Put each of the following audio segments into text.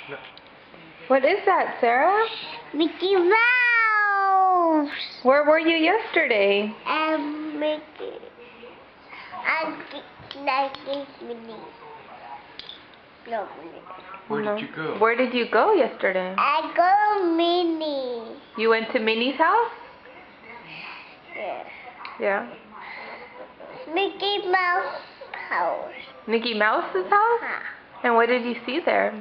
No. What is that, Sarah? Mickey Mouse! Where were you yesterday? And Mickey. And Minnie. No, Minnie. Where did you go? Where did you go yesterday? I go Minnie. You went to Minnie's house? Yeah. Yeah. Mickey Mouse house. Mickey Mouse's house? Huh. And what did you see there?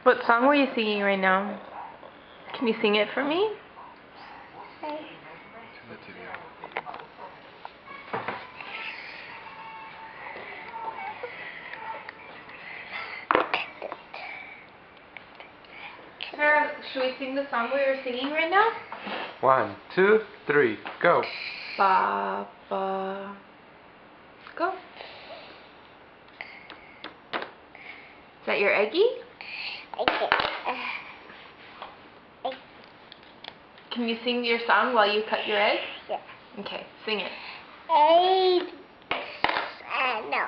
What song were you singing right now? Can you sing it for me? Turn the TV off. Sarah, should we sing the song we were singing right now? 1, 2, 3, go. Ba, ba. Go. Is that your Eggie? Can you sing your song while you cut your egg? Yeah. Okay, sing it. No.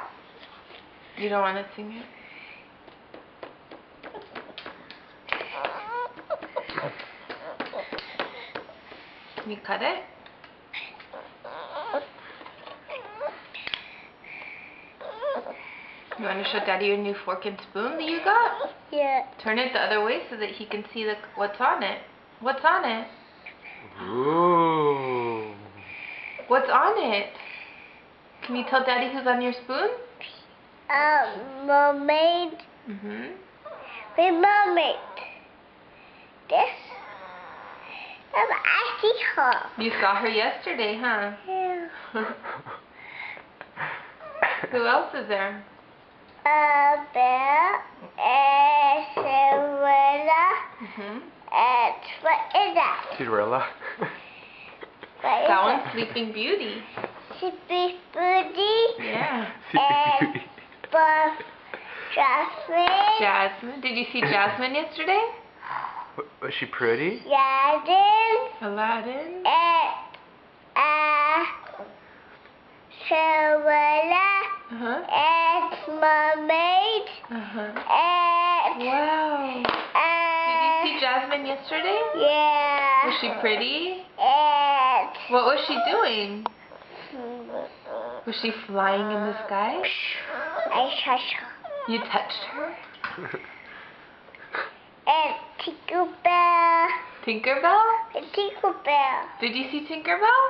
You don't want to sing it? Can you cut it? You want to show Daddy your new fork and spoon that you got? Yeah. Turn it the other way so that he can see what's on it. What's on it? Ooh. What's on it? Can you tell Daddy who's on your spoon? Mermaid. Mm-hmm. The mermaid. This. I see her. You saw her yesterday, huh? Yeah. Who else is there? Bear and Cinderella. Mm-hmm. And what is that? Cinderella. What is That one's Sleeping Beauty. Sleeping Beauty. Yeah. Sleeping Beauty. Jasmine. Jasmine. Did you see Jasmine yesterday? Was she pretty? Aladdin. Aladdin. And Cinderella. Uh-huh. And mermaid. Uh-huh. And Wow. Did you see Jasmine yesterday? yeah. Was she pretty? And What was she doing? Was she flying in the sky? I touched her. You touched her? And Tinkerbell. Tinkerbell? And Tinkerbell. Did you see Tinkerbell?